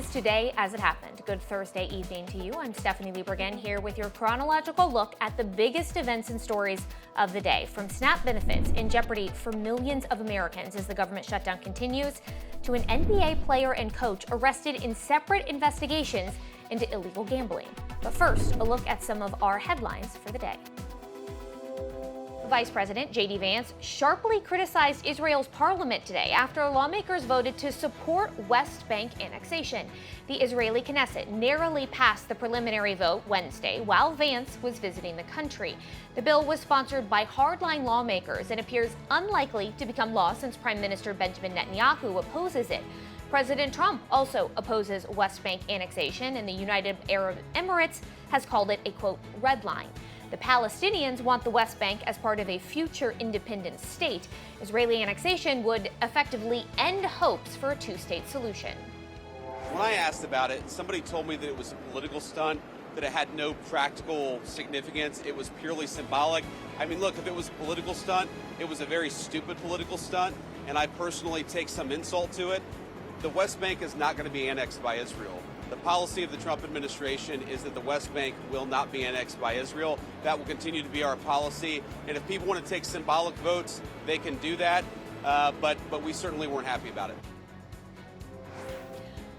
is Today as It Happened. Good Thursday evening to you. I'm Stephanie Liebergen here with your chronological look at the biggest events and stories of the day. From SNAP benefits in jeopardy for millions of Americans as the government shutdown continues, to an NBA player and coach arrested in separate investigations into illegal gambling. But first, a look at some of our headlines for the day. Vice President J.D. Vance sharply criticized Israel's parliament today after lawmakers voted to support West Bank annexation. The Israeli Knesset narrowly passed the preliminary vote Wednesday while Vance was visiting the country. The bill was sponsored by hardline lawmakers and appears unlikely to become law since Prime Minister Benjamin Netanyahu opposes it. President Trump also opposes West Bank annexation, and the United Arab Emirates has called it a, quote, red line. The Palestinians want the West Bank as part of a future independent state. Israeli annexation would effectively end hopes for a two-state solution. When I asked about it, somebody told me that it was a political stunt, that it had no practical significance. It was purely symbolic. I mean, look, if it was a political stunt, it was a very stupid political stunt, and I personally take some insult to it. The West Bank is not going to be annexed by Israel. The policy of the Trump administration is that the West Bank will not be annexed by Israel. That will continue to be our policy. And if people want to take symbolic votes, they can do that. But we certainly weren't happy about it.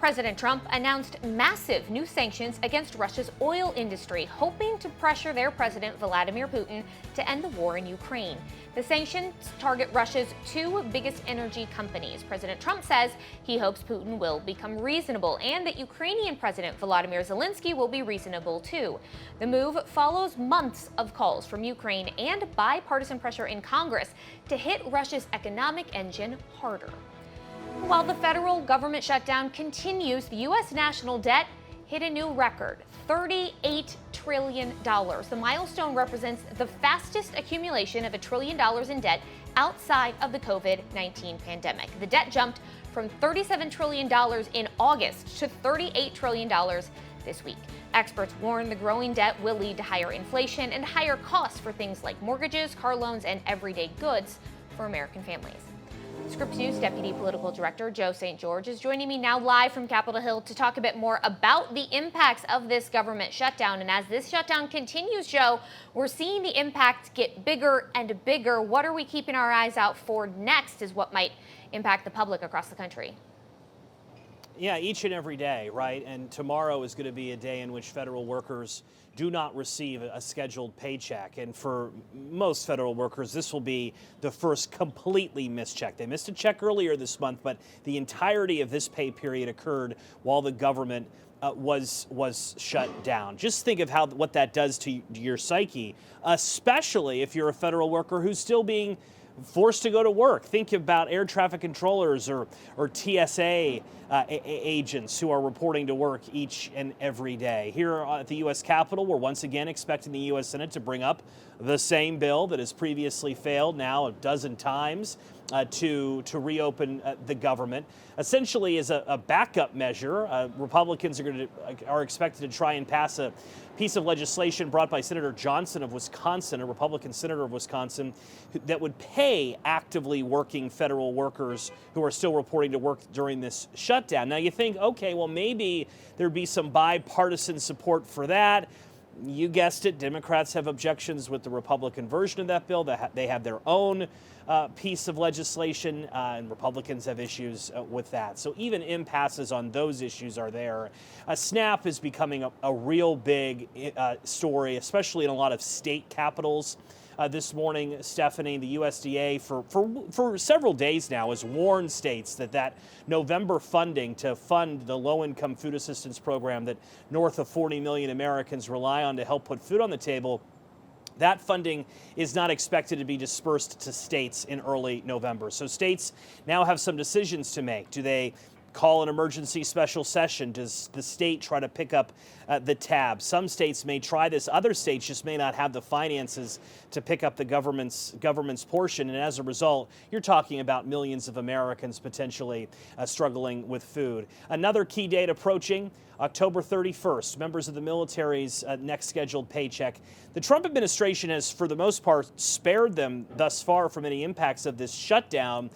President Trump announced massive new sanctions against Russia's oil industry, hoping to pressure their president, Vladimir Putin, to end the war in Ukraine. The sanctions target Russia's two biggest energy companies. President Trump says he hopes Putin will become reasonable and that Ukrainian President Volodymyr Zelensky will be reasonable too. The move follows months of calls from Ukraine and bipartisan pressure in Congress to hit Russia's economic engine harder. While the federal government shutdown continues, the U.S. national debt hit a new record, $38 trillion. The milestone represents the fastest accumulation of $1 trillion in debt outside of the COVID-19 pandemic. The debt jumped from $37 trillion in August to $38 trillion this week. Experts warn the growing debt will lead to higher inflation and higher costs for things like mortgages, car loans, and everyday goods for American families. Scripps News Deputy Political Director Joe St. George is joining me now live from Capitol Hill to talk a bit more about the impacts of this government shutdown. And as this shutdown continues, Joe, we're seeing the impacts get bigger and bigger. What are we keeping our eyes out for next is what might impact the public across the country? Yeah, each and every day, right? And tomorrow is going to be a day in which federal workers do not receive a scheduled paycheck. And for most federal workers, this will be the first completely missed check. They missed a check earlier this month, but the entirety of this pay period occurred while the government was shut down. Just think of what that does to your psyche, especially if you're a federal worker who's still being forced to go to work. Think about air traffic controllers or TSA agents who are reporting to work each and every day. Here at the U.S. Capitol, we're once again expecting the U.S. Senate to bring up the same bill that has previously failed now a dozen times to reopen the government. Essentially, as a backup measure, Republicans are expected to try and pass a piece of legislation brought by Senator Johnson of Wisconsin, a Republican senator of Wisconsin, that would pay actively working federal workers who are still reporting to work during this shutdown. Now you think, okay, well, maybe there'd be some bipartisan support for that. You guessed it, Democrats have objections with the Republican version of that bill. They have their own piece of legislation, and Republicans have issues with that. So even impasses on those issues are there. SNAP is becoming a real big story, especially in a lot of state capitals. This morning, Stephanie, the USDA for several days now has warned states that November funding to fund the low-income food assistance program that north of 40 million Americans rely on to help put food on the table, that funding is not expected to be dispersed to states in early November. So states now have some decisions to make. Do they call an emergency special session? Does the state try to pick up the tab? Some states may try this. Other states just may not have the finances to pick up the government's portion. And as a result, you're talking about millions of Americans potentially struggling with food. Another key date approaching, October 31st, members of the military's next scheduled paycheck. The Trump administration has, for the most part, spared them thus far from any impacts of this shutdown.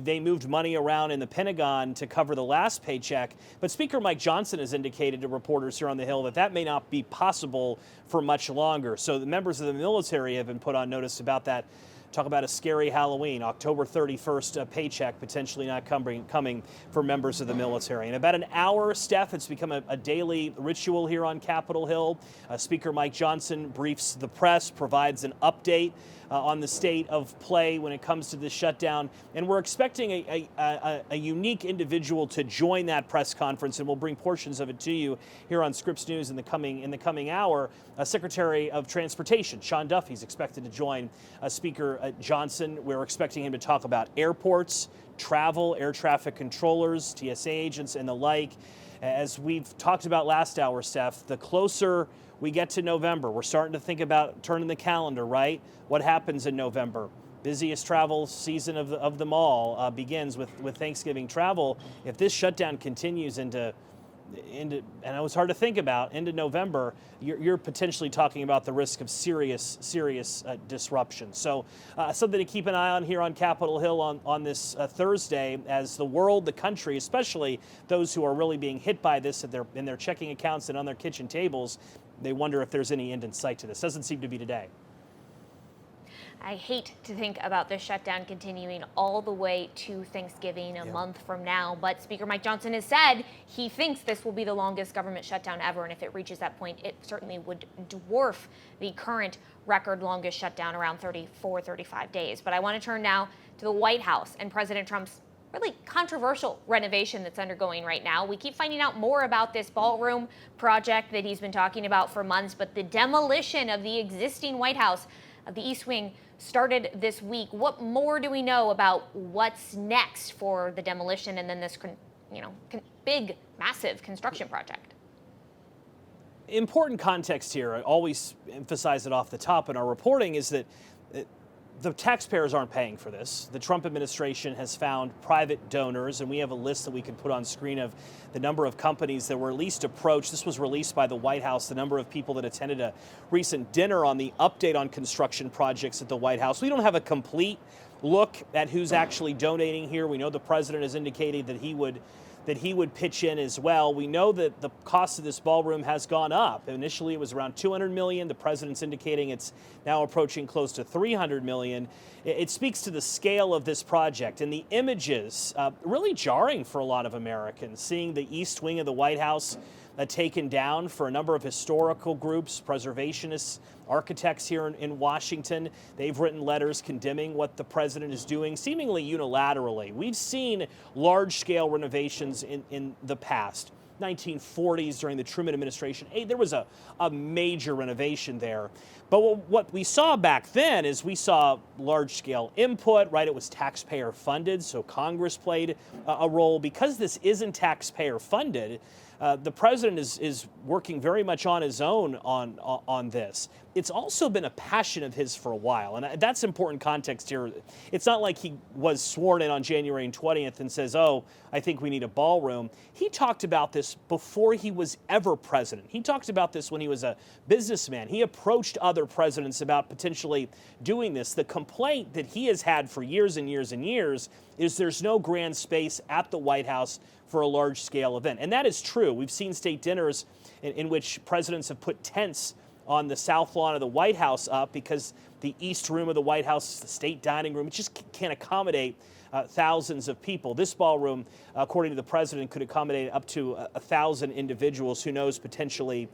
they moved money around in the Pentagon to cover the last paycheck. But Speaker Mike Johnson has indicated to reporters here on the Hill that that may not be possible for much longer. So the members of the military have been put on notice about that. Talk about a scary Halloween, October 31st paycheck potentially not coming for members of the military. In about an hour, Steph, it's become a daily ritual here on Capitol Hill. Speaker Mike Johnson briefs the press, provides an update on the state of play when it comes to this shutdown. And we're expecting a unique individual to join that press conference, and we'll bring portions of it to you here on Scripps News in the coming hour. Secretary of Transportation Sean Duffy's expected to join Speaker Johnson. We're expecting him to talk about airports, travel, air traffic controllers, TSA agents, and the like. As we've talked about last hour, Steph, the closer we get to November, we're starting to think about turning the calendar, right? What happens in November? Busiest travel season of them all begins with Thanksgiving travel. If this shutdown continues into, and it was hard to think about, into November, you're potentially talking about the risk of serious disruption. So something to keep an eye on here on Capitol Hill on this Thursday, as the world, the country, especially those who are really being hit by this in their checking accounts and on their kitchen tables, they wonder if there's any end in sight to this. Doesn't seem to be today. I hate to think about this shutdown continuing all the way to Thanksgiving, a month from now, but Speaker Mike Johnson has said he thinks this will be the longest government shutdown ever, and if it reaches that point, it certainly would dwarf the current record longest shutdown, around 34, 35 days. But I want to turn now to the White House and President Trump's really controversial renovation that's undergoing right now. We keep finding out more about this ballroom project that he's been talking about for months, but the demolition of the existing White House, of the East Wing, started this week. What more do we know about what's next for the demolition and then this, big, massive construction project? Important context here, I always emphasize it off the top in our reporting, is that the taxpayers aren't paying for this. The Trump administration has found private donors, and we have a list that we can put on screen of the number of companies that were at least approached. This was released by the White House, the number of people that attended a recent dinner on the update on construction projects at the White House. We don't have a complete look at who's actually donating here. We know the president has indicated that he would pitch in as well. We know that the cost of this ballroom has gone up. Initially, it was around $200 million. The president's indicating it's now approaching close to $300 million. It speaks to the scale of this project, and the images really jarring for a lot of Americans, seeing the East Wing of the White House taken down for a number of historical groups, preservationists, architects here in Washington. They've written letters condemning what the president is doing, seemingly unilaterally. We've seen large-scale renovations in the past. 1940s during the Truman administration, there was a major renovation there. But what we saw back then is we saw large-scale input, right? It was taxpayer funded, so Congress played a role. Because this isn't taxpayer funded, the president is working very much on his own on this. It's also been a passion of his for a while, and that's important context here. It's not like he was sworn in on January 20th and says, oh, I think we need a ballroom. He talked about this before he was ever president. He talked about this when he was a businessman. He approached other presidents about potentially doing this. The complaint that he has had for years and years and years is there's no grand space at the White House for a large-scale event. And that is true. We've seen state dinners in which presidents have put tents on the south lawn of the White House up because the east room of the White House, the state dining room, it just can't accommodate thousands of people. This ballroom, according to the president, could accommodate up to 1,000 individuals. Who knows, potentially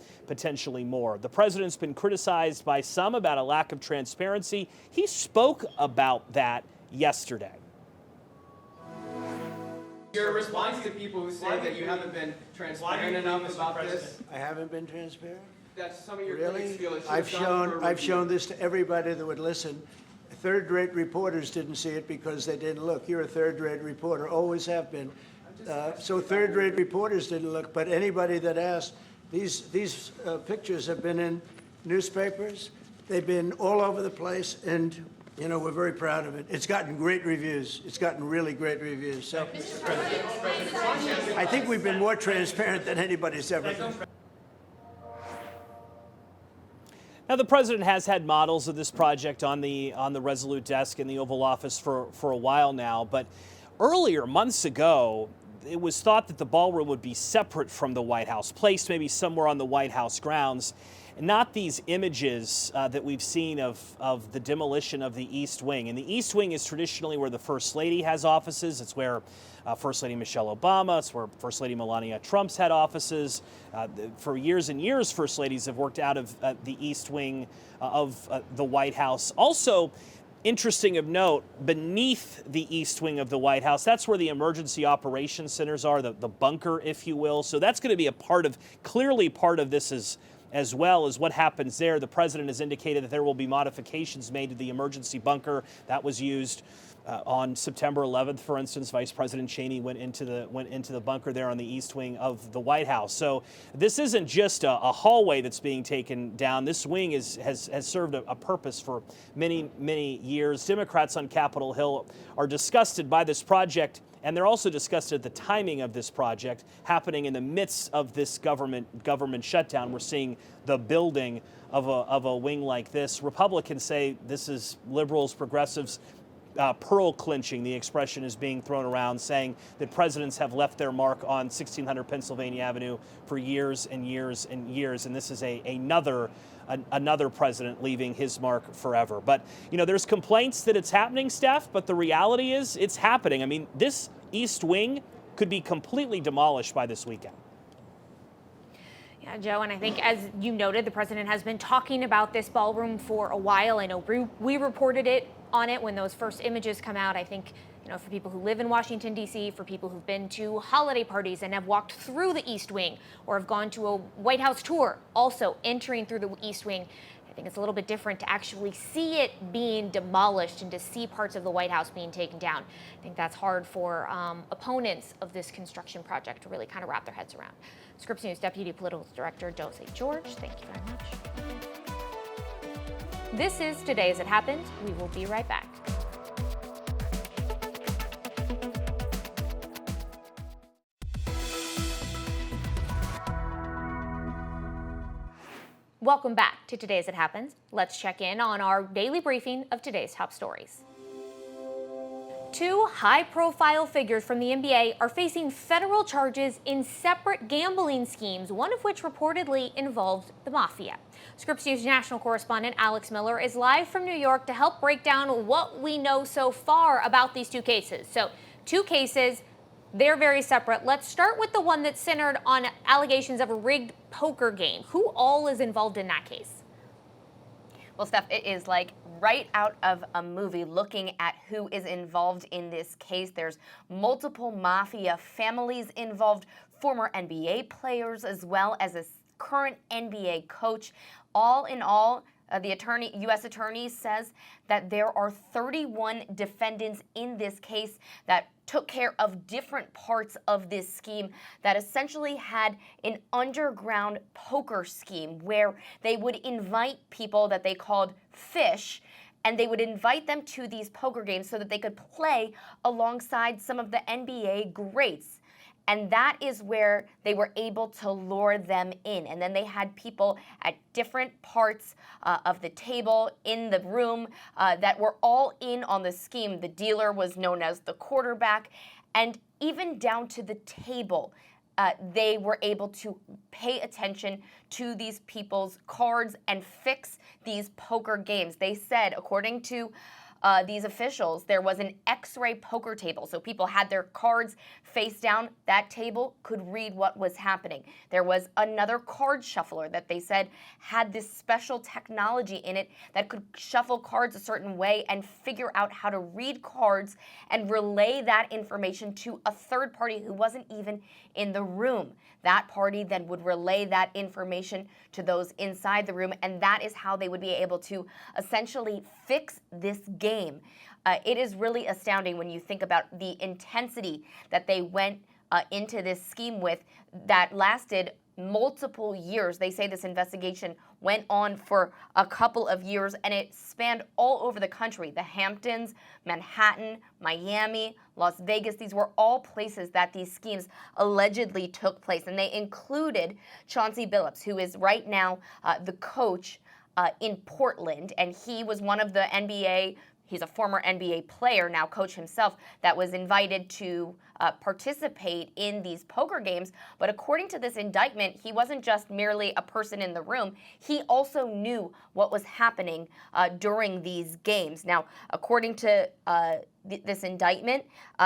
more. The president's been criticized by some about a lack of transparency. He spoke about that yesterday. Your response to people who say that you haven't been transparent enough about this? I haven't been transparent? That some of your critics feel it should I've have gone for a I've review. shown this to everybody that would listen. Third-rate reporters didn't see it because they didn't look. You're a third-rate reporter, always have been. So third-rate reporters didn't look, but anybody that asked, these pictures have been in newspapers. They've been all over the place, and we're very proud of it. It's gotten great reviews. It's gotten really great reviews. So I think we've been more transparent than anybody's ever been. Now, the president has had models of this project on the Resolute desk in the Oval Office for a while now, but earlier, months ago, it was thought that the ballroom would be separate from the White House, placed maybe somewhere on the White House grounds. Not these images that we've seen of the demolition of the East Wing. And the East Wing is traditionally where the First Lady has offices. It's where First Lady Michelle Obama, it's where First Lady Melania Trump's had offices. For years and years, First Ladies have worked out of the East Wing of the White House. Also, interesting of note, beneath the East Wing of the White House, that's where the emergency operations centers are, the bunker, if you will. So that's going to be clearly part of this as well as what happens there. The president has indicated that there will be modifications made to the emergency bunker that was used on September 11th. For instance, Vice President Cheney went into the bunker there on the East Wing of the White House. So this isn't just a hallway that's being taken down. This wing has served a purpose for many, many years. Democrats on Capitol Hill are disgusted by this project, and they're also disgusted at the timing of this project happening in the midst of this government shutdown. We're seeing the building of a wing like this. Republicans say this is liberals, progressives, pearl clinching. The expression is being thrown around, saying that presidents have left their mark on 1600 Pennsylvania Avenue for years and years and years, and this is another president leaving his mark forever. But, there's complaints that it's happening, Steph, but the reality is it's happening. I mean, this East Wing could be completely demolished by this weekend. Yeah, Joe, and I think, as you noted, the president has been talking about this ballroom for a while. I know we reported on it when those first images come out. I think, for people who live in Washington, D.C., for people who've been to holiday parties and have walked through the East Wing or have gone to a White House tour, also entering through the East Wing, I think it's a little bit different to actually see it being demolished and to see parts of the White House being taken down. I think that's hard for opponents of this construction project to really kind of wrap their heads around. Scripps News Deputy Political Director Dose George, thank you very much. This is Today As It Happened. We will be right back. Welcome back to Today As It Happens. Let's check in on our daily briefing of today's top stories. Two high-profile figures from the NBA are facing federal charges in separate gambling schemes, one of which reportedly involved the mafia. Scripps News national correspondent Alex Miller is live from New York to help break down what we know so far about these two cases. So, two cases, they're very separate. Let's start with the one that's centered on allegations of a rigged poker game. Who all is involved in that case? Well, Steph, it is like right out of a movie looking at who is involved in this case. There's multiple mafia families involved, former NBA players, as well as a current NBA coach. All in all, the U.S. attorney says that there are 31 defendants in this case that took care of different parts of this scheme that essentially had an underground poker scheme where they would invite people that they called fish, and they would invite them to these poker games so that they could play alongside some of the NBA greats. And that is where they were able to lure them in. And then they had people at different parts of the table, in the room, that were all in on the scheme. The dealer was known as the quarterback. And even down to the table, they were able to pay attention to these people's cards and fix these poker games. They said, according to these officials, there was an X-ray poker table. So people had their cards face down. That table could read what was happening. There was another card shuffler that they said had this special technology in it that could shuffle cards a certain way and figure out how to read cards and relay that information to a third party who wasn't even in the room. That party then would relay that information to those inside the room, and that is how they would be able to essentially fix this game. It is really astounding when you think about the intensity that they went into this scheme with that lasted multiple years. They say this investigation went on for a couple of years, and it spanned all over the country. The Hamptons, Manhattan, Miami, Las Vegas. These were all places that these schemes allegedly took place. And they included Chauncey Billups, who is right now the coach in Portland. And he was one of the NBA he's a former NBA player, now coach himself, that was invited to participate in these poker games. But according to this indictment, he wasn't just merely a person in the room. He also knew what was happening during these games. Now, according to this indictment,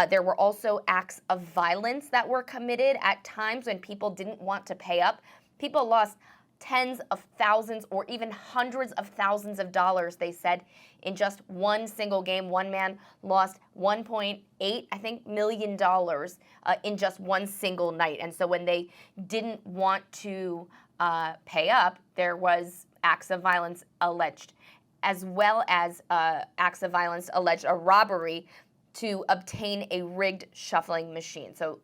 there were also acts of violence that were committed at times when people didn't want to pay up. People lost tens of thousands or even hundreds of thousands of dollars, they said, in just one single game. One man lost $1.8 million in just one single night. And so when they didn't want to pay up, there was acts of violence alleged, as well as acts of violence alleged a robbery to obtain a rigged shuffling machine. So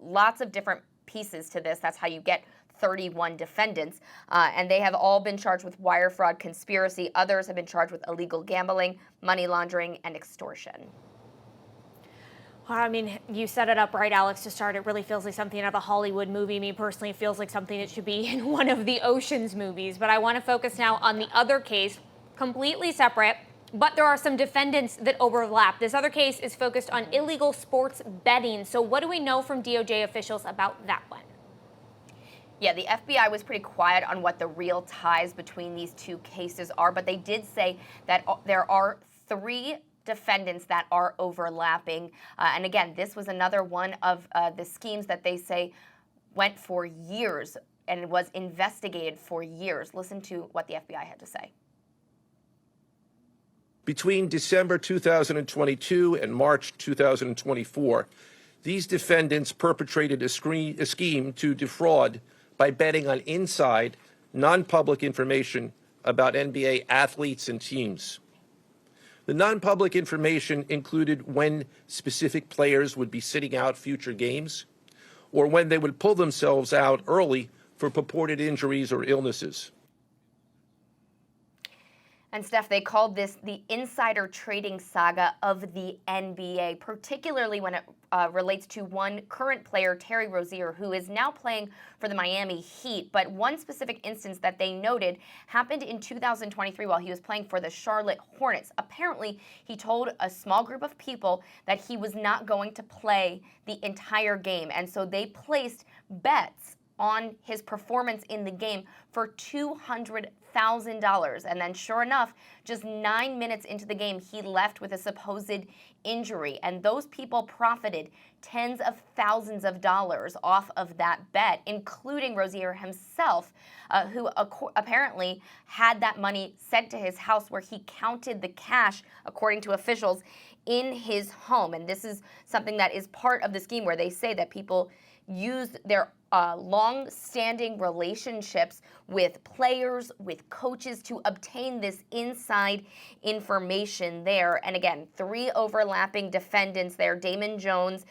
lots of different pieces to this. That's how you get 31 defendants, and they have all been charged with wire fraud, conspiracy. Others have been charged with illegal gambling, money laundering, and extortion. Well, I mean, you set it up right, Alex, to start. It really feels like something out of a Hollywood movie. Me personally, it feels like something that should be in one of the Ocean's movies. But I want to focus now on the other case, completely separate, but there are some defendants that overlap. This other case is focused on illegal sports betting. So what do we know from DOJ officials about that one? Yeah, the FBI was pretty quiet on what the real ties between these two cases are, but they did say that there are 3 defendants that are overlapping. And again, this was another one of the schemes that they say went for years and was investigated for years. Listen to what the FBI had to say. Between December 2022 and March 2024, these defendants perpetrated a scheme to defraud by betting on inside, non-public information about NBA athletes and teams. The non-public information included when specific players would be sitting out future games, or when they would pull themselves out early for purported injuries or illnesses. And Steph, they called this the insider trading saga of the NBA, particularly when it relates to one current player, Terry Rozier, who is now playing for the Miami Heat. But one specific instance that they noted happened in 2023 while he was playing for the Charlotte Hornets. Apparently, he told a small group of people that he was not going to play the entire game. And so they placed bets on his performance in the game for $200,000. And then sure enough, just 9 minutes into the game, he left with a supposed injury. And those people profited tens of thousands of dollars off of that bet, including Rozier himself, who apparently had that money sent to his house where he counted the cash, according to officials, in his home. And this is something that is part of the scheme where they say that people used their long-standing relationships with players, with coaches to obtain this inside information there. And again, 3 overlapping defendants there, Damon Jones,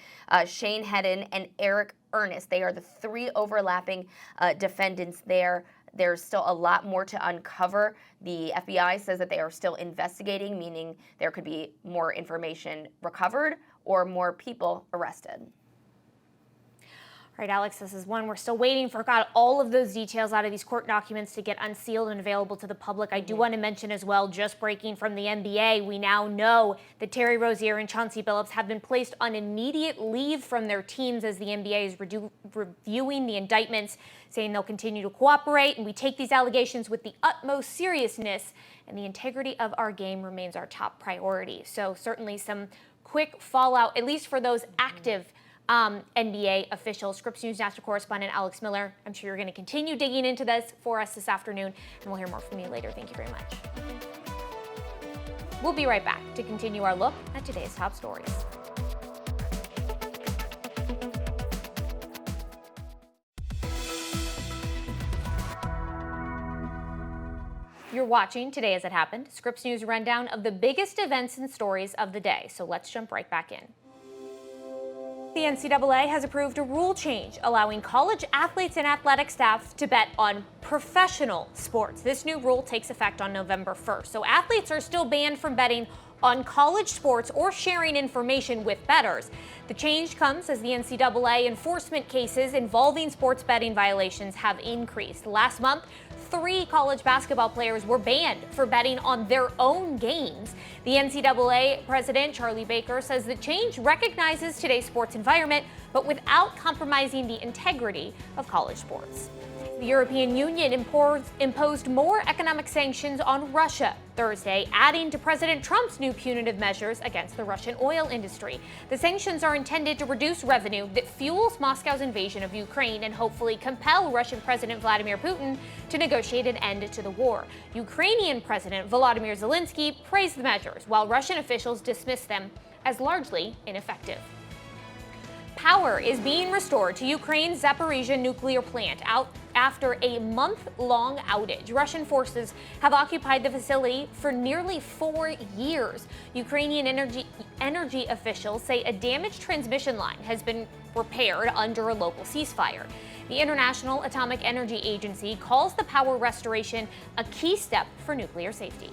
Shane Hedden, and Eric Ernest. They are the 3 overlapping defendants there. There's still a lot more to uncover. The FBI says that they are still investigating, meaning there could be more information recovered or more people arrested. All right, Alex, this is one we're still waiting for. Got all of those details out of these court documents to get unsealed and available to the public. I do want to mention as well, just breaking from the NBA, we now know that Terry Rozier and Chauncey Billups have been placed on immediate leave from their teams as the NBA is reviewing the indictments, saying they'll continue to cooperate, and we take these allegations with the utmost seriousness, and the integrity of our game remains our top priority. So certainly some quick fallout, at least for those active NBA officials. Scripps News national correspondent Alex Miller, I'm sure you're going to continue digging into this for us this afternoon, and we'll hear more from you later. Thank you very much. We'll be right back to continue our look at today's top stories. You're watching Today As It Happened, Scripps News rundown of the biggest events and stories of the day. So let's jump right back in. The NCAA has approved a rule change allowing college athletes and athletic staff to bet on professional sports. This new rule takes effect on November 1st. So athletes are still banned from betting on college sports or sharing information with bettors. The change comes as the NCAA enforcement cases involving sports betting violations have increased. Last month, 3 college basketball players were banned for betting on their own games. The NCAA president, Charlie Baker, says the change recognizes today's sports environment, but without compromising the integrity of college sports. The European Union imposed more economic sanctions on Russia Thursday, adding to President Trump's new punitive measures against the Russian oil industry. The sanctions are intended to reduce revenue that fuels Moscow's invasion of Ukraine and hopefully compel Russian President Vladimir Putin to negotiate an end to the war. Ukrainian President Volodymyr Zelensky praised the measures, while Russian officials dismissed them as largely ineffective. Power is being restored to Ukraine's Zaporizhzhia nuclear plant after a month-long outage. Russian forces have occupied the facility for nearly 4 years. Ukrainian energy officials say a damaged transmission line has been repaired under a local ceasefire. The International Atomic Energy Agency calls the power restoration a key step for nuclear safety.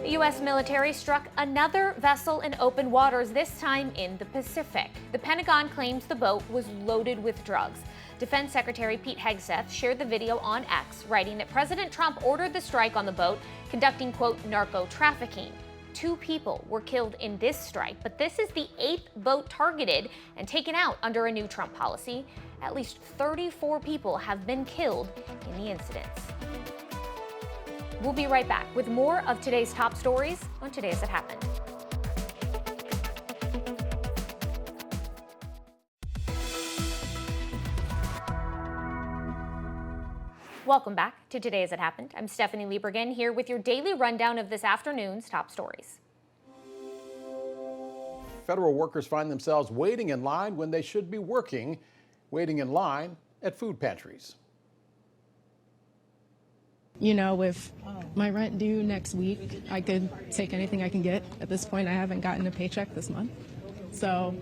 The U.S. military struck another vessel in open waters, this time in the Pacific. The Pentagon claims the boat was loaded with drugs. Defense Secretary Pete Hegseth shared the video on X, writing that President Trump ordered the strike on the boat, conducting, quote, narco trafficking. 2 people were killed in this strike, but this is the 8th boat targeted and taken out under a new Trump policy. At least 34 people have been killed in the incidents. We'll be right back with more of today's top stories on Today As It Happened. Welcome back to Today As It Happened. I'm Stephanie Liebergen here with your daily rundown of this afternoon's top stories. Federal workers find themselves waiting in line when they should be working, waiting in line at food pantries. You know, with my rent due next week, I could take anything I can get. At this point, I haven't gotten a paycheck this month. So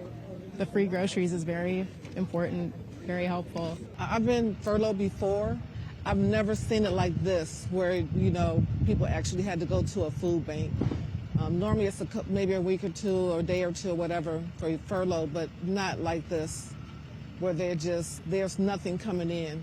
the free groceries is very important, very helpful. I've been furloughed before. I've never seen it like this, where, you know, people actually had to go to a food bank. Normally it's maybe a week or two or a day or two or whatever for furlough, but not like this, where there's nothing coming in.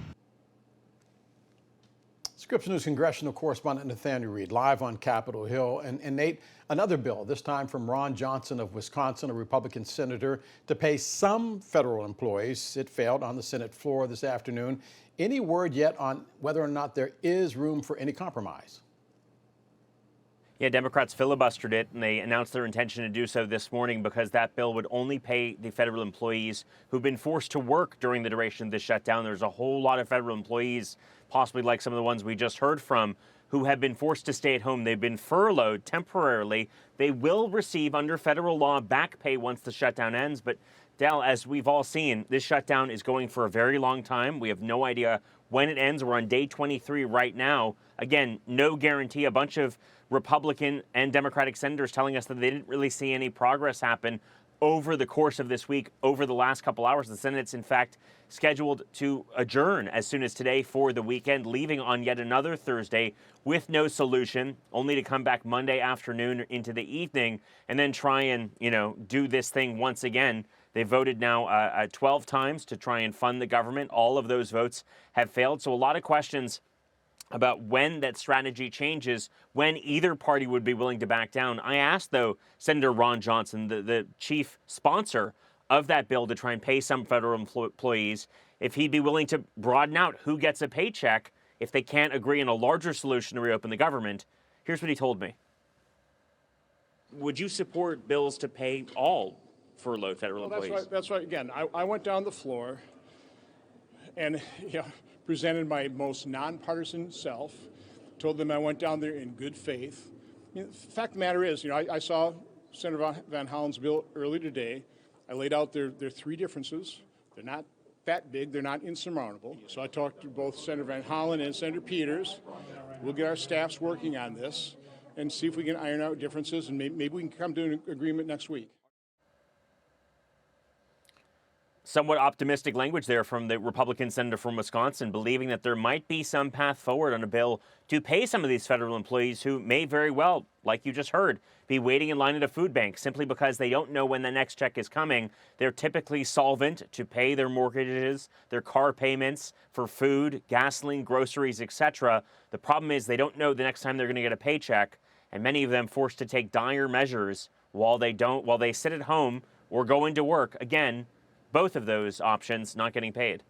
Scripps News congressional correspondent Nathaniel Reed live on Capitol Hill. And Nate, another bill, this time from Ron Johnson of Wisconsin, a Republican senator, to pay some federal employees. It failed on the Senate floor this afternoon. Any word yet on whether or not there is room for any compromise? Yeah, Democrats filibustered it, and they announced their intention to do so this morning because that bill would only pay the federal employees who've been forced to work during the duration of this shutdown. There's a whole lot of federal employees, possibly like some of the ones we just heard from, who have been forced to stay at home. They've been furloughed temporarily. They will receive, under federal law, back pay once the shutdown ends. But, Dal, as we've all seen, this shutdown is going for a very long time. We have no idea when it ends. We're on day 23 right now. Again, no guarantee. A bunch of Republican and Democratic senators telling us that they didn't really see any progress happen over the course of this week, over the last couple hours. The Senate's, in fact, scheduled to adjourn as soon as today for the weekend, leaving on yet another Thursday with no solution, only to come back Monday afternoon into the evening and then try and, do this thing once again. They voted now 12 times to try and fund the government. All of those votes have failed. So a lot of questions about when that strategy changes, when either party would be willing to back down. I asked, though, Senator Ron Johnson, the chief sponsor of that bill to try and pay some federal employees, if he'd be willing to broaden out who gets a paycheck if they can't agree on a larger solution to reopen the government. Here's what he told me. Would you support bills to pay all furloughed federal employees? That's right. Again, I went down the floor and presented my most nonpartisan self, told them I went down there in good faith. The fact of the matter is, I saw Senator Van Hollen's bill earlier today. I laid out their 3 differences. They're not that big. They're not insurmountable. So I talked to both Senator Van Hollen and Senator Peters. We'll get our staffs working on this and see if we can iron out differences, and maybe we can come to an agreement next week. somewhat optimistic language there from the Republican senator from Wisconsin, believing that there might be some path forward on a bill to pay some of these federal employees who may very well, like you just heard, be waiting in line at a food bank simply because they don't know when the next check is coming. They're typically solvent to pay their mortgages, their car payments for food, gasoline, groceries, etc. The problem is they don't know the next time they're going to get a paycheck, and many of them forced to take dire measures while they sit at home or go into work. Again, both of those options not getting paid.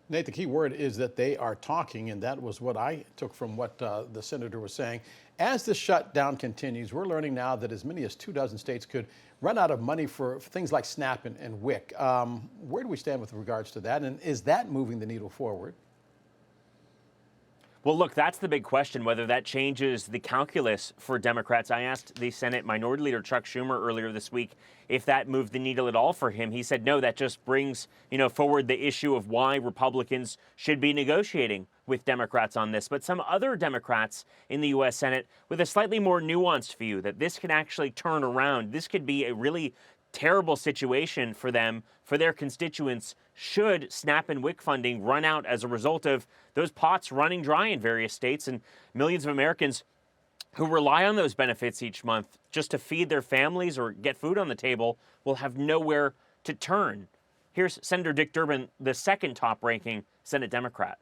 Nate, the key word is that they are talking, and that was what I took from what the senator was saying. As the shutdown continues, we're learning now that as many as 24 states could run out of money for things like SNAP and WIC. Where do we stand with regards to that, and is that moving the needle forward? Well, look, that's the big question, whether that changes the calculus for Democrats. I asked the Senate Minority Leader Chuck Schumer earlier this week if that moved the needle at all for him. He said, no, that just brings, forward the issue of why Republicans should be negotiating with Democrats on this. But some other Democrats in the U.S. Senate with a slightly more nuanced view that this could actually turn around. This could be a really terrible situation for them, for their constituents, should SNAP and WIC funding run out as a result of those pots running dry in various states, and millions of Americans who rely on those benefits each month just to feed their families or get food on the table will have nowhere to turn. Here's Senator Dick Durbin, the second top-ranking Senate Democrat.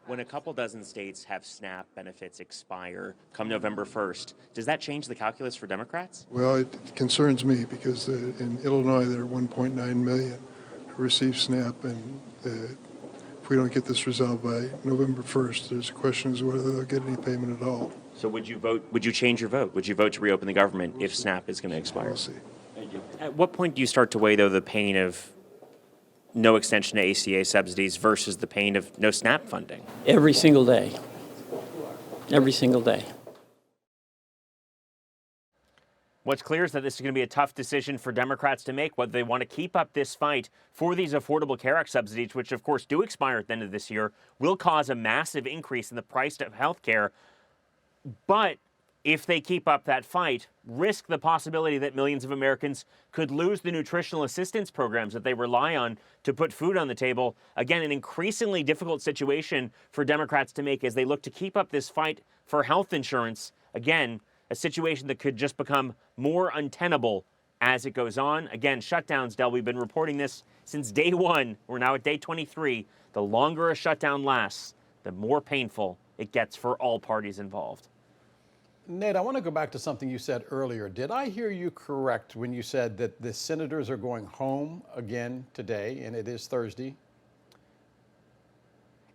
When a couple dozen states have SNAP benefits expire come November 1st, does that change the calculus for Democrats? Well, it concerns me because in Illinois there are 1.9 million who receive SNAP, and if we don't get this resolved by November 1st, there's a question as to whether they'll get any payment at all. So would you vote? Would you change your vote? Would you vote to reopen the government if SNAP is going to expire? We'll see. Thank you. At what point do you start to weigh, though, the pain of no extension to ACA subsidies versus the pain of no SNAP funding? Every single day. Every single day. What's clear is that this is going to be a tough decision for Democrats to make, whether they want to keep up this fight for these Affordable Care Act subsidies, which of course do expire at the end of this year, will cause a massive increase in the price of health care. But if they keep up that fight, risk the possibility that millions of Americans could lose the nutritional assistance programs that they rely on to put food on the table. Again, an increasingly difficult situation for Democrats to make as they look to keep up this fight for health insurance. Again, a situation that could just become more untenable as it goes on. Again, shutdowns, Del, we've been reporting this since day one. We're now at day 23. The longer a shutdown lasts, the more painful it gets for all parties involved. Nate, I want to go back to something you said earlier. Did I hear you correct when you said that the senators are going home again today, and it is Thursday?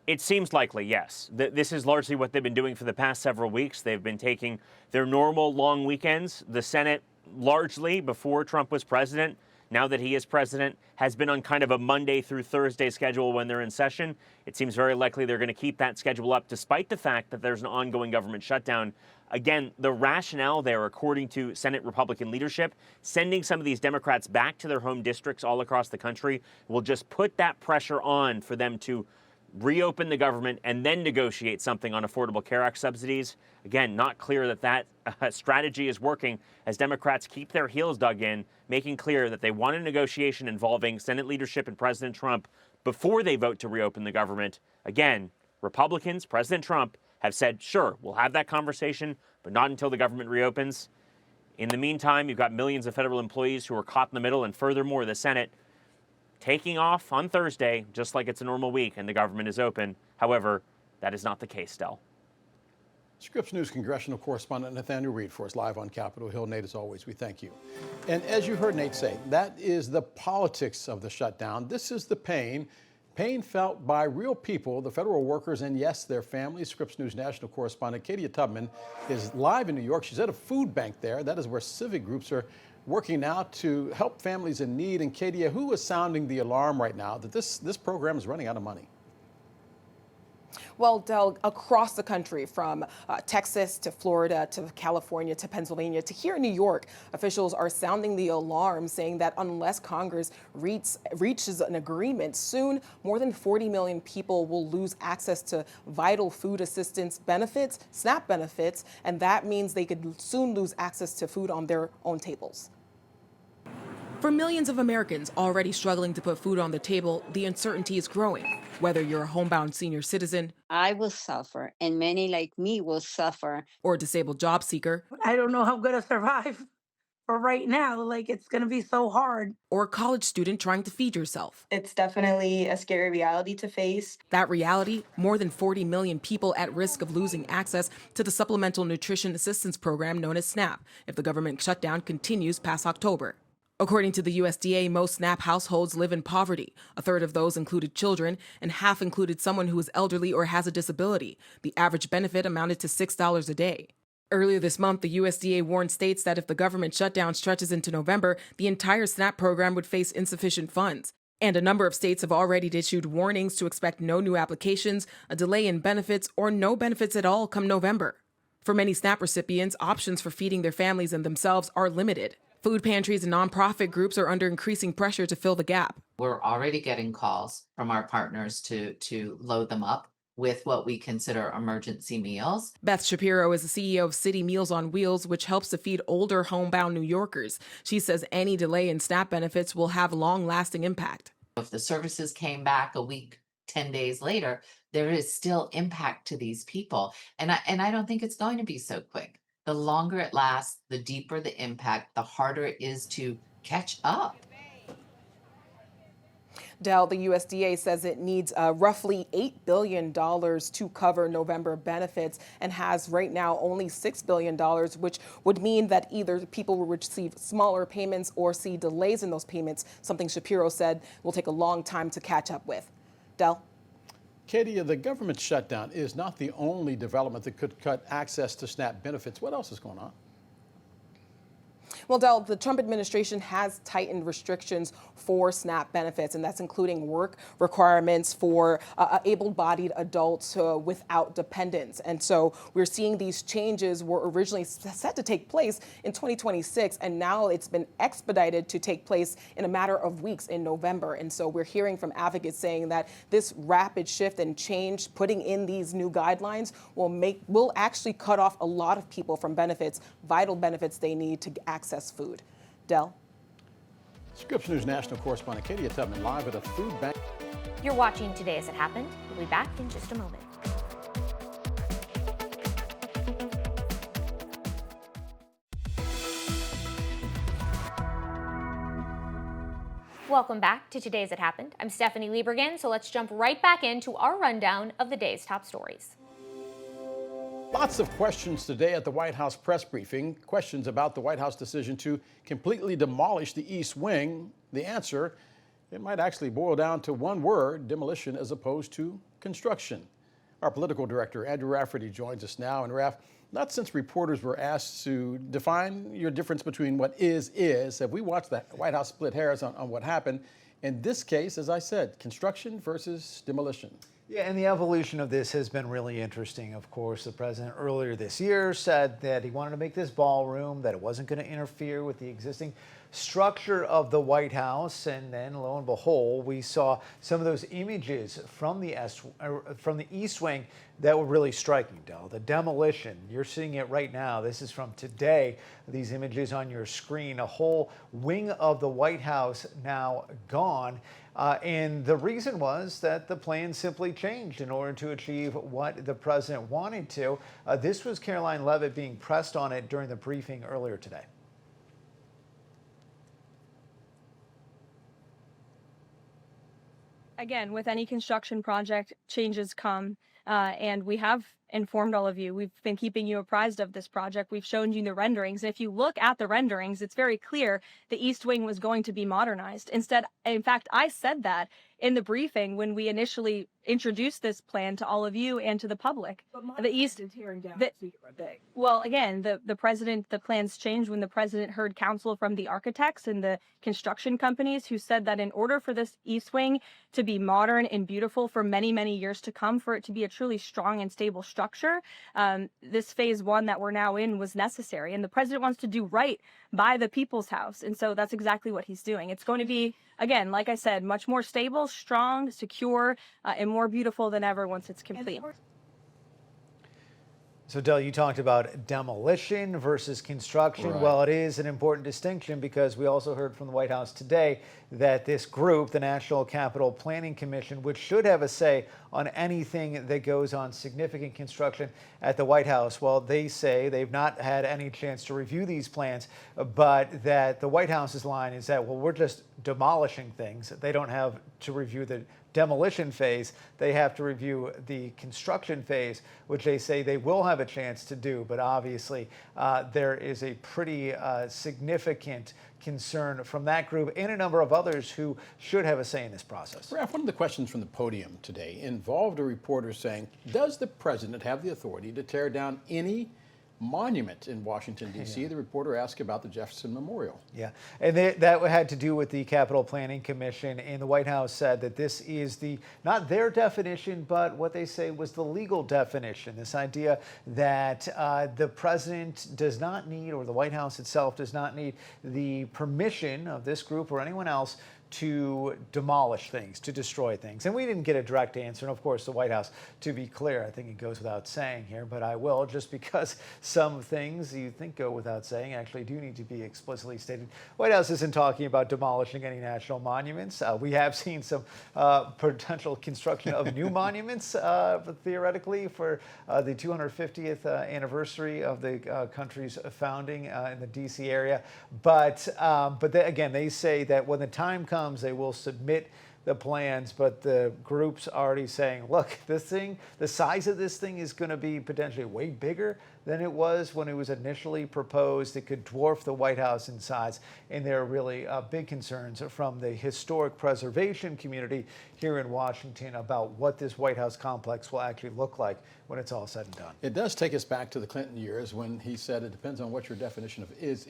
It seems likely, yes. This is largely what they've been doing for the past several weeks. They've been taking their normal long weekends. The Senate, largely before Trump was president, now that he is president, has been on kind of a Monday through Thursday schedule when they're in session. It seems very likely they're going to keep that schedule up despite the fact that there's an ongoing government shutdown. Again, the rationale there, according to Senate Republican leadership, sending some of these Democrats back to their home districts all across the country will just put that pressure on for them to reopen the government and then negotiate something on Affordable Care Act subsidies. Again, not clear that strategy is working as Democrats keep their heels dug in, making clear that they want a negotiation involving Senate leadership and President Trump before they vote to reopen the government. Again, Republicans, President Trump, have said, sure, we'll have that conversation, but not until the government reopens. In the meantime, you've got millions of federal employees who are caught in the middle, and furthermore, the Senate taking off on Thursday, just like it's a normal week and the government is open. However, that is not the case, Del. Scripps News congressional correspondent Nathaniel Reed for us live on Capitol Hill. Nate, as always, we thank you. And as you heard Nate say, that is the politics of the shutdown. This is the pain felt by real people, the federal workers, and yes, their families. Scripps News national correspondent Katia Tubman is live in New York. She's at a food bank there. That is where civic groups are working now to help families in need. And Katia, who is sounding the alarm right now that this program is running out of money? Well, Del, across the country, from Texas to Florida to California to Pennsylvania to here in New York, officials are sounding the alarm, saying that unless Congress reaches an agreement soon, more than 40 million people will lose access to vital food assistance benefits, SNAP benefits, and that means they could soon lose access to food on their own tables. For millions of Americans already struggling to put food on the table, the uncertainty is growing. Whether you're a homebound senior citizen, I will suffer, and many like me will suffer, or a disabled job seeker, I don't know how I'm going to survive. For right now, like, it's going to be so hard. or a college student trying to feed yourself. It's definitely a scary reality to face. That reality, more than 40 million people at risk of losing access to the Supplemental Nutrition Assistance Program known as SNAP if the government shutdown continues past October. According to the USDA, most SNAP households live in poverty. A third of those included children, and half included someone who is elderly or has a disability. The average benefit amounted to $6 a day. Earlier this month, the USDA warned states that if the government shutdown stretches into November, the entire SNAP program would face insufficient funds. And a number of states have already issued warnings to expect no new applications, a delay in benefits, or no benefits at all come November. For many SNAP recipients, options for feeding their families and themselves are limited. Food pantries and nonprofit groups are under increasing pressure to fill the gap. We're already getting calls from our partners to load them up with what we consider emergency meals. Beth Shapiro is the CEO of City Meals on Wheels, which helps to feed older homebound New Yorkers. She says any delay in SNAP benefits will have long-lasting impact. If the services came back a week, 10 days later, there is still impact to these people. And I don't think it's going to be so quick. The longer it lasts, the deeper the impact, the harder it is to catch up. Dell, the USDA says it needs roughly $8 billion to cover November benefits and has right now only $6 billion, which would mean that either people will receive smaller payments or see delays in those payments, something Shapiro said will take a long time to catch up with. Dell? Katie, the government shutdown is not the only development that could cut access to SNAP benefits. What else is going on? Well, Dell, the Trump administration has tightened restrictions for SNAP benefits, and that's including work requirements for able-bodied adults without dependents. And so we're seeing these changes were originally set to take place in 2026, and now it's been expedited to take place in a matter of weeks in November. And so we're hearing from advocates saying that this rapid shift and change, putting in these new guidelines, will actually cut off a lot of people from benefits, vital benefits they need to access food. Dell? Scripps News national correspondent Katie Tubman live at a food bank. You're watching Today As It Happened. We'll be back in just a moment. Welcome back to Today As It Happened. I'm Stephanie Liebergen, so let's jump right back into our rundown of the day's top stories. Lots of questions today at the White House press briefing. Questions about the White House decision to completely demolish the East Wing. The answer, it might actually boil down to one word, demolition, as opposed to construction. Our political director, Andrew Rafferty, joins us now. And Raf, not since reporters were asked to define your difference between what is, have we watched the White House split hairs on what happened. In this case, as I said, construction versus demolition. Yeah, and the evolution of this has been really interesting. Of course, the president earlier this year said that he wanted to make this ballroom, that it wasn't going to interfere with the existing structure of the White House. And then lo and behold, we saw some of those images from the East Wing that were really striking, Del. The demolition, you're seeing it right now. This is from today. These images on your screen, a whole wing of the White House now gone. And the reason was that the plan simply changed in order to achieve what the president wanted to. This was Caroline Leavitt being pressed on it during the briefing earlier today. Again, with any construction project, changes come, and we have informed all of you. We've been keeping you apprised of this project. We've shown you the renderings. And if you look at the renderings, it's very clear the East Wing was going to be modernized. Instead, in fact, I said that in the briefing when we initially introduced this plan to all of you and to the public. But the East is tearing down big. Well, again, the plans changed when the president heard counsel from the architects and the construction companies who said that in order for this East Wing to be modern and beautiful for many, many years to come, for it to be a truly strong and stable structure, this phase one that we're now in was necessary. And the president wants to do right by the people's house. And so that's exactly what he's doing. It's going to be, again, like I said, much more stable, strong, secure, and more beautiful than ever once it's complete. So, Del, you talked about demolition versus construction. Right. Well, it is an important distinction because we also heard from the White House today that this group, the National Capital Planning Commission, which should have a say on anything that goes on significant construction at the White House, well, they say they've not had any chance to review these plans, but that the White House's line is that, well, we're just demolishing things. They don't have to review the demolition phase. They have to review the construction phase, which they say they will have a chance to do. But obviously, there is a pretty significant concern from that group and a number of others who should have a say in this process. Ralph, one of the questions from the podium today involved a reporter saying, does the president have the authority to tear down any monument in Washington, D.C.? The reporter asked about the Jefferson Memorial. Yeah, and that had to do with the Capital Planning Commission, and the White House said that this is not their definition, but what they say was the legal definition. This idea that the president does not need, or the White House itself does not need, the permission of this group or anyone else to demolish things, to destroy things. And we didn't get a direct answer. And of course, the White House, to be clear, I think it goes without saying here, but I will, just because some things you think go without saying actually do need to be explicitly stated. White House isn't talking about demolishing any national monuments. We have seen some potential construction of new monuments, theoretically, for the 250th anniversary of the country's founding in the D.C. area. But again, they say that when the time comes, they will submit the plans, but the group's already saying, look, this thing, the size of this thing is going to be potentially way bigger than it was when it was initially proposed. It could dwarf the White House in size, and there are really big concerns from the historic preservation community here in Washington about what this White House complex will actually look like when it's all said and done. It does take us back to the Clinton years when he said it depends on what your definition of is.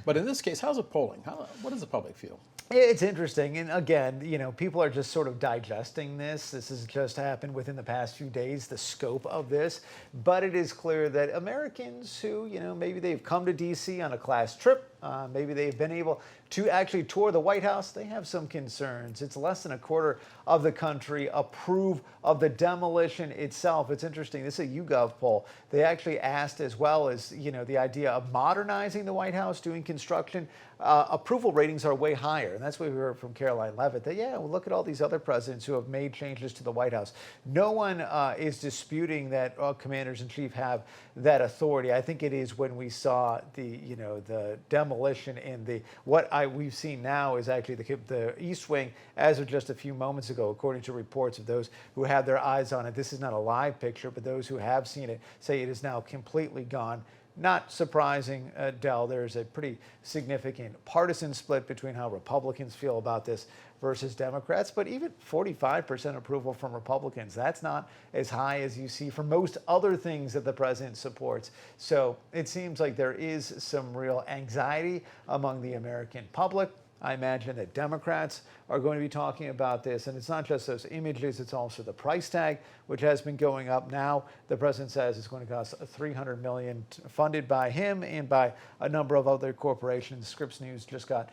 But in this case, how's it polling? What does the public feel? It's interesting. And again, people are just sort of digesting this. This has just happened within the past few days, the scope of this. But it is clear that Americans who, maybe they've come to D.C. on a class trip, maybe they've been able to actually tour the White House, they have some concerns. It's less than a quarter of the country approve of the demolition itself. It's interesting. This is a YouGov poll. They actually asked, as well as, the idea of modernizing the White House, doing construction. Approval ratings are way higher. And that's what we heard from Caroline Leavitt, that, well, look at all these other presidents who have made changes to the White House. No one is disputing that commanders-in-chief have that authority. I think it is when we saw the demolition and what we've seen now is actually the East Wing, as of just a few moments ago, according to reports of those who have their eyes on it. This is not a live picture, but those who have seen it say it is now completely gone. Not surprising, Del, there's a pretty significant partisan split between how Republicans feel about this versus Democrats, but even 45% approval from Republicans. That's not as high as you see for most other things that the president supports. So it seems like there is some real anxiety among the American public. I imagine that Democrats are going to be talking about this. And it's not just those images, it's also the price tag, which has been going up. Now, the president says it's going to cost $300 million, funded by him and by a number of other corporations. Scripps News just got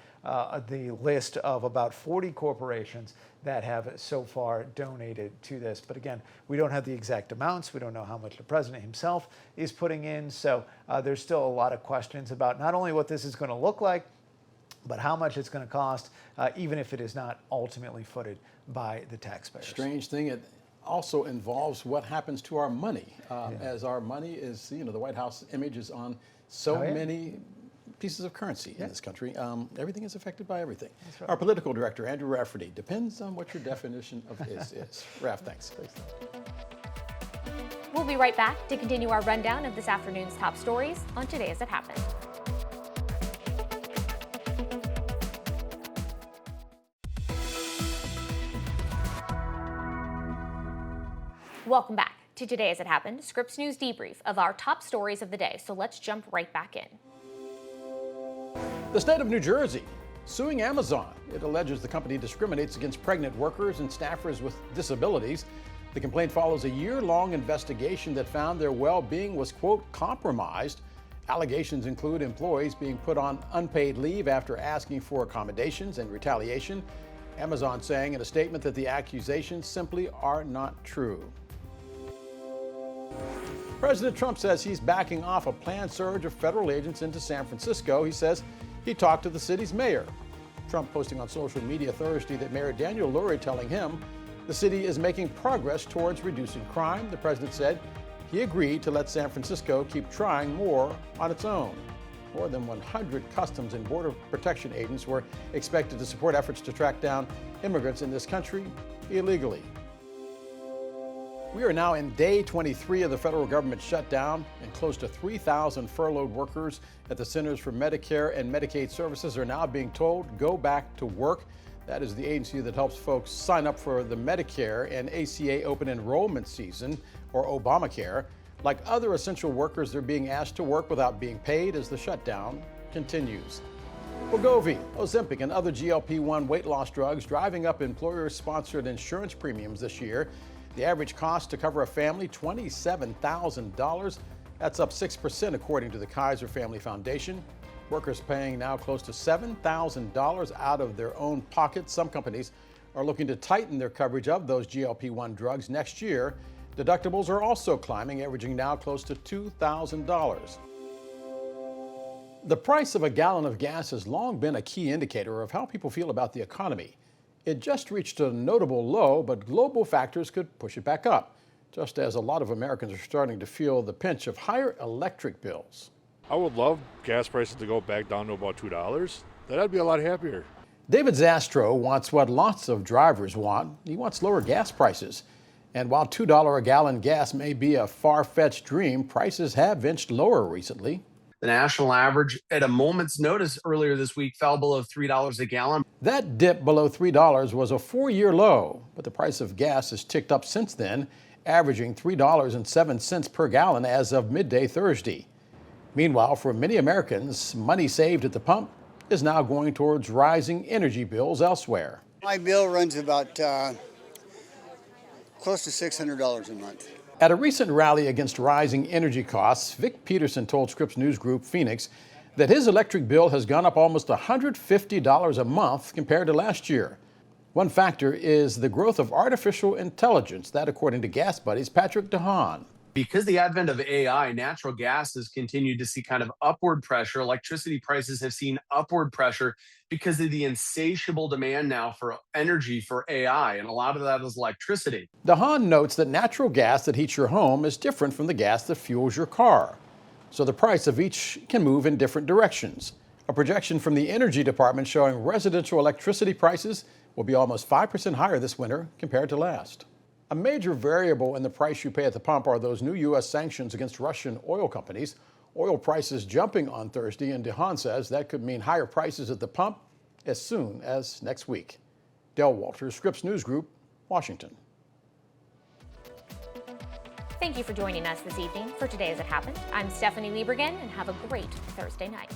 the list of about 40 corporations that have so far donated to this. But again, we don't have the exact amounts. We don't know how much the president himself is putting in. So there's still a lot of questions about not only what this is going to look like, but how much it's going to cost, even if it is not ultimately footed by the taxpayers. Strange thing, it also involves what happens to our money, as our money is, the White House image is on so many pieces of currency in this country. Everything is affected by everything. Right. Our political director, Andrew Rafferty, depends on what your definition of is. Raph, thanks. We'll be right back to continue our rundown of this afternoon's top stories on Today As It Happened. Welcome back to Today As It Happened, Scripps News debrief of our top stories of the day. So let's jump right back in. The state of New Jersey suing Amazon. It alleges the company discriminates against pregnant workers and staffers with disabilities. The complaint follows a year-long investigation that found their well-being was, quote, compromised. Allegations include employees being put on unpaid leave after asking for accommodations and retaliation. Amazon saying in a statement that the accusations simply are not true. President Trump says he's backing off a planned surge of federal agents into San Francisco. He says he talked to the city's mayor. Trump posting on social media Thursday that Mayor Daniel Lurie telling him the city is making progress towards reducing crime. The president said he agreed to let San Francisco keep trying more on its own. More than 100 Customs and Border Protection agents were expected to support efforts to track down immigrants in this country illegally. We are now in day 23 of the federal government shutdown, and close to 3,000 furloughed workers at the Centers for Medicare and Medicaid Services are now being told go back to work. That is the agency that helps folks sign up for the Medicare and ACA open enrollment season, or Obamacare. Like other essential workers, they're being asked to work without being paid as the shutdown continues. Wegovy, Ozempic, and other GLP-1 weight loss drugs driving up employer-sponsored insurance premiums this year. The average cost to cover a family, $27,000. That's up 6% according to the Kaiser Family Foundation. Workers paying now close to $7,000 out of their own pockets. Some companies are looking to tighten their coverage of those GLP-1 drugs next year. Deductibles are also climbing, averaging now close to $2,000. The price of a gallon of gas has long been a key indicator of how people feel about the economy. It just reached a notable low, but global factors could push it back up, just as a lot of Americans are starting to feel the pinch of higher electric bills. I would love gas prices to go back down to about $2. Then I'd be a lot happier. David Zastro wants what lots of drivers want. He wants lower gas prices. And while $2 a gallon gas may be a far-fetched dream, prices have inched lower recently. The national average at a moment's notice earlier this week fell below $3 a gallon. That dip below $3 was a 4-year low, but the price of gas has ticked up since then, averaging $3.07 per gallon as of midday Thursday. Meanwhile, for many Americans, money saved at the pump is now going towards rising energy bills elsewhere. My bill runs about close to $600 a month. At a recent rally against rising energy costs, Vic Peterson told Scripps News Group Phoenix that his electric bill has gone up almost $150 a month compared to last year. One factor is the growth of artificial intelligence, that according to Gas Buddy's Patrick DeHaan. Because the advent of AI, natural gas has continued to see kind of upward pressure. Electricity prices have seen upward pressure because of the insatiable demand now for energy for AI, and a lot of that is electricity. DeHaan notes that natural gas that heats your home is different from the gas that fuels your car. So the price of each can move in different directions. A projection from the Energy Department showing residential electricity prices will be almost 5% higher this winter compared to last. A major variable in the price you pay at the pump are those new U.S. sanctions against Russian oil companies. Oil prices jumping on Thursday, and DeHaan says that could mean higher prices at the pump as soon as next week. Del Walters, Scripps News Group, Washington. Thank you for joining us this evening for Today As It Happened. I'm Stephanie Liebergen, and have a great Thursday night.